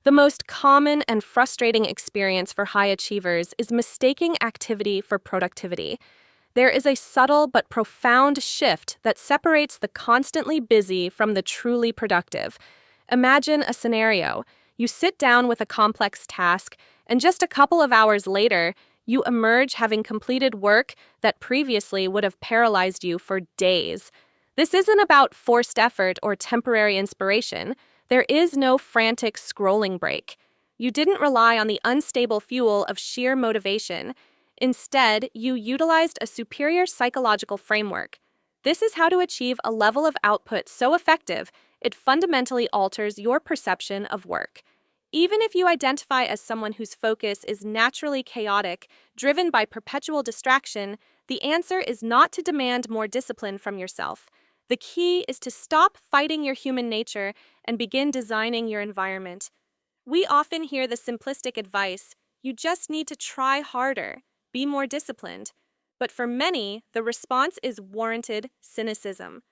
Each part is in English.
The most common and frustrating experience for high achievers is mistaking activity for productivity. There is a subtle but profound shift that separates the constantly busy from the truly productive. Imagine a scenario. You sit down with a complex task, and just a couple of hours later, you emerge having completed work that previously would have paralyzed you for days. This isn't about forced effort or temporary inspiration. There is no frantic scrolling break. You didn't rely on the unstable fuel of sheer motivation. Instead, you utilized a superior psychological framework. This is how to achieve a level of output so effective it fundamentally alters your perception of work. Even if you identify as someone whose focus is naturally chaotic, driven by perpetual distraction, the answer is not to demand more discipline from yourself. The key is to stop fighting your human nature and begin designing your environment. We often hear the simplistic advice, you just need to try harder, be more disciplined. But for many, the response is warranted cynicism.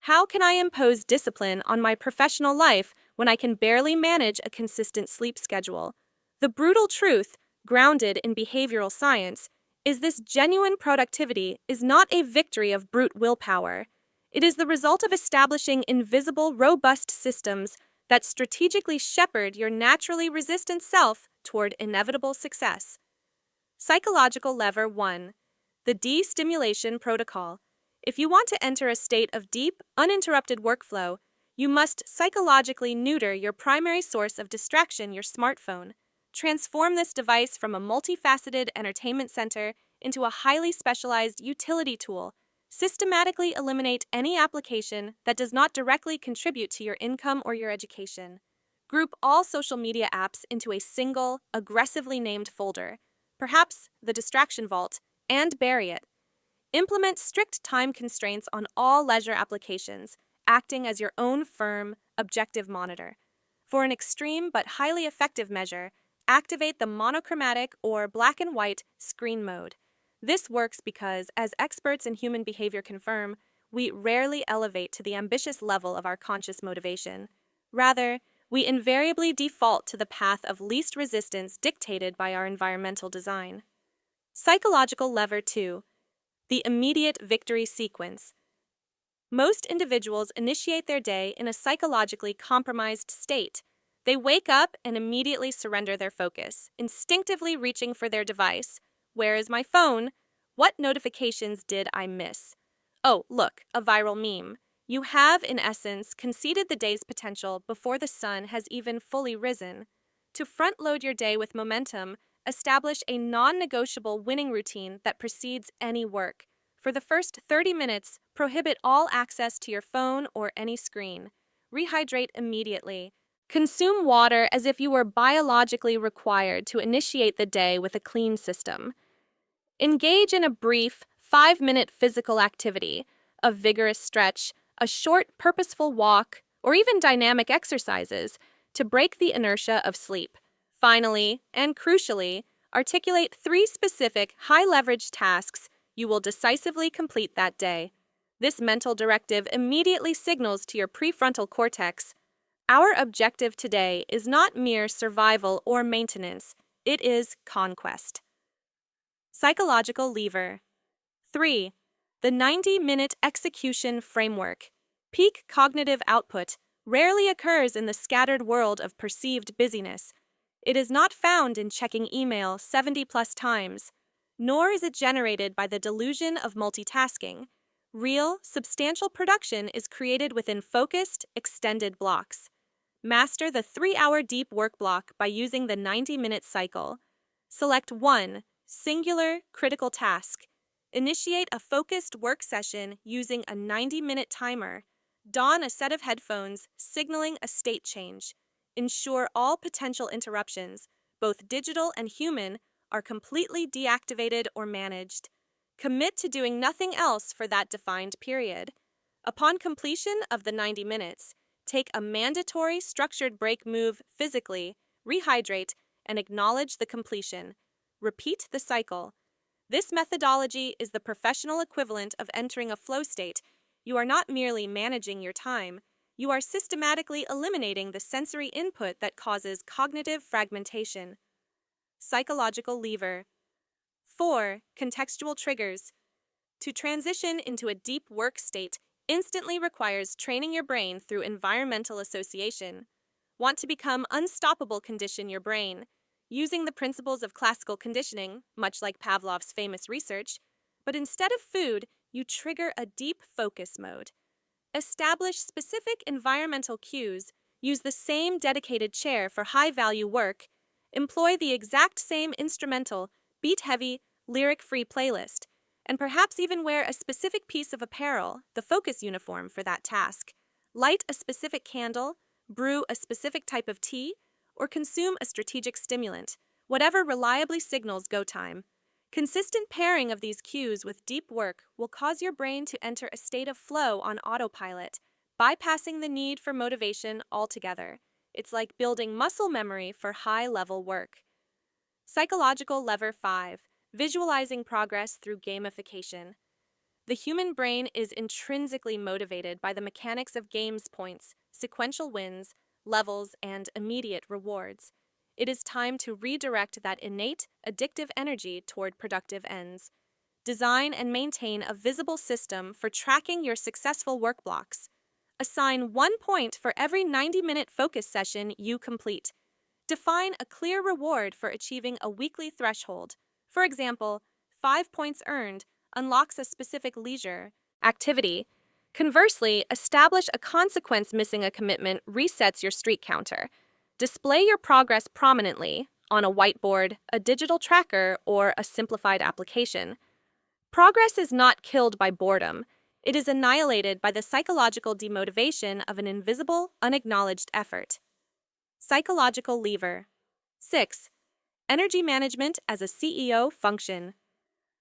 How can I impose discipline on my professional life when I can barely manage a consistent sleep schedule? The brutal truth, grounded in behavioral science, is this genuine productivity is not a victory of brute willpower. It is the result of establishing invisible, robust systems that strategically shepherd your naturally resistant self toward inevitable success. Psychological Lever 1. The D-Stimulation Protocol. If you want to enter a state of deep, uninterrupted workflow, you must psychologically neuter your primary source of distraction, your smartphone. Transform this device from a multifaceted entertainment center into a highly specialized utility tool. Systematically eliminate any application that does not directly contribute to your income or your education. Group all social media apps into a single, aggressively named folder, perhaps the distraction vault, and bury it. Implement strict time constraints on all leisure applications, acting as your own firm, objective monitor. For an extreme but highly effective measure, activate the monochromatic or black and white screen mode. This works because, as experts in human behavior confirm, we rarely elevate to the ambitious level of our conscious motivation. Rather, we invariably default to the path of least resistance dictated by our environmental design. Psychological Lever 2. The immediate victory sequence. Most individuals initiate their day in a psychologically compromised state. They wake up and immediately surrender their focus, instinctively reaching for their device. Where is my phone? What notifications did I miss? Oh, look, a viral meme. You have, in essence, conceded the day's potential before the sun has even fully risen. To front-load your day with momentum, establish a non-negotiable winning routine that precedes any work. For the first 30 minutes, prohibit all access to your phone or any screen. Rehydrate immediately. Consume water as if you were biologically required to initiate the day with a clean system. Engage in a brief, 5-minute physical activity, a vigorous stretch, a short, purposeful walk, or even dynamic exercises to break the inertia of sleep. Finally, and crucially, articulate 3 specific, high-leverage tasks you will decisively complete that day. This mental directive immediately signals to your prefrontal cortex, our objective today is not mere survival or maintenance, it is conquest. Psychological Lever 3. The 90-minute execution framework. Peak cognitive output rarely occurs in the scattered world of perceived busyness. It is not found in checking email 70+ times, nor is it generated by the delusion of multitasking. Real, substantial production is created within focused, extended blocks. Master the 3-hour deep work block by using the 90-minute cycle. Select one singular, critical task. Initiate a focused work session using a 90-minute timer. Don a set of headphones, signaling a state change. Ensure all potential interruptions, both digital and human, are completely deactivated or managed. Commit to doing nothing else for that defined period. Upon completion of the 90 minutes, take a mandatory structured break move physically, rehydrate, and acknowledge the completion. Repeat the cycle. This methodology is the professional equivalent of entering a flow state. You are not merely managing your time, You are systematically eliminating the sensory input that causes cognitive fragmentation. Psychological lever. 4. Contextual triggers. To transition into a deep work state instantly requires training your brain through environmental association. Want to become unstoppable? Condition your brain. Using the principles of classical conditioning, much like Pavlov's famous research, but instead of food, you trigger a deep focus mode. Establish specific environmental cues. Use the same dedicated chair for high-value work. Employ the exact same instrumental, beat-heavy, lyric-free playlist, and perhaps even wear a specific piece of apparel, the focus uniform for that task. Light a specific candle, brew a specific type of tea, or consume a strategic stimulant, whatever reliably signals go time. Consistent pairing of these cues with deep work will cause your brain to enter a state of flow on autopilot, bypassing the need for motivation altogether. It's like building muscle memory for high-level work. Psychological lever 5. Visualizing progress through gamification. The human brain is intrinsically motivated by the mechanics of games points, sequential wins, levels, and immediate rewards. It is time to redirect that innate, addictive energy toward productive ends. Design and maintain a visible system for tracking your successful work blocks. Assign 1 point for every 90-minute focus session you complete. Define a clear reward for achieving a weekly threshold. For example, 5 points earned unlocks a specific leisure activity. Conversely, establish a consequence. Missing a commitment resets your streak counter. Display your progress prominently on a whiteboard, a digital tracker, or a simplified application. Progress is not killed by boredom. It is annihilated by the psychological demotivation of an invisible, unacknowledged effort. Psychological lever. 6. Energy management as a CEO function.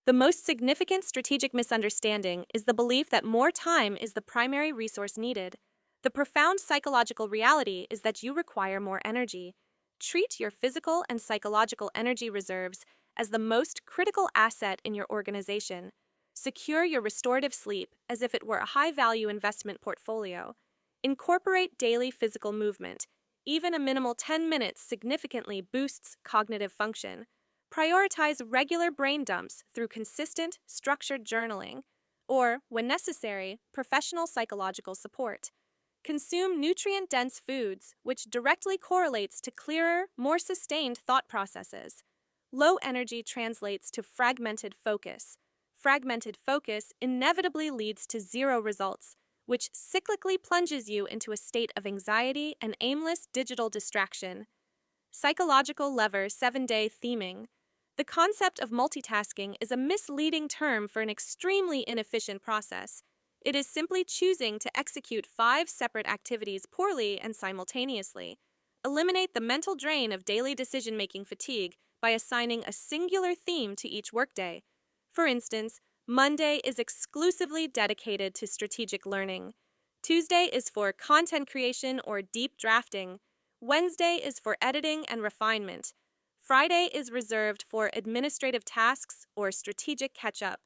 The most significant strategic misunderstanding is the belief that more time is the primary resource needed. The profound psychological reality is that you require more energy. Treat your physical and psychological energy reserves as the most critical asset in your organization. Secure your restorative sleep as if it were a high-value investment portfolio. Incorporate daily physical movement. Even a minimal 10 minutes significantly boosts cognitive function. Prioritize regular brain dumps through consistent, structured journaling, or, when necessary, professional psychological support. Consume nutrient-dense foods, which directly correlates to clearer, more sustained thought processes. Low energy translates to fragmented focus. Fragmented focus inevitably leads to zero results, which cyclically plunges you into a state of anxiety and aimless digital distraction. Psychological lever 7-day theming. The concept of multitasking is a misleading term for an extremely inefficient process. It is simply choosing to execute 5 separate activities poorly and simultaneously. Eliminate the mental drain of daily decision-making fatigue by assigning a singular theme to each workday. For instance, Monday is exclusively dedicated to strategic learning. Tuesday is for content creation or deep drafting. Wednesday is for editing and refinement. Friday is reserved for administrative tasks or strategic catch-up.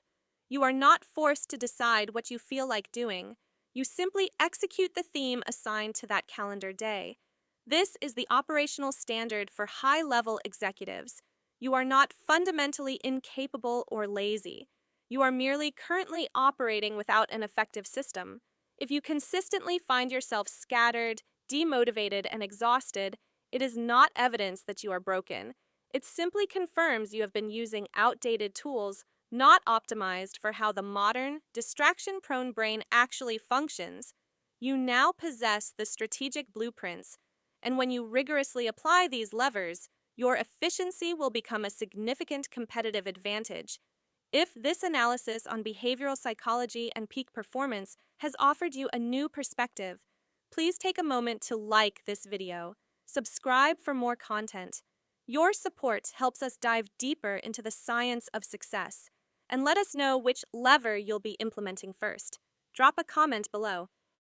You are not forced to decide what you feel like doing. You simply execute the theme assigned to that calendar day. This is the operational standard for high-level executives. You are not fundamentally incapable or lazy. You are merely currently operating without an effective system. If you consistently find yourself scattered, demotivated, and exhausted, it is not evidence that you are broken. It simply confirms you have been using outdated tools, not optimized for how the modern, distraction-prone brain actually functions. You now possess the strategic blueprints, and when you rigorously apply these levers, your efficiency will become a significant competitive advantage. If this analysis on behavioral psychology and peak performance has offered you a new perspective, please take a moment to like this video, subscribe for more content. Your support helps us dive deeper into the science of success, and let us know which lever you'll be implementing first. Drop a comment below.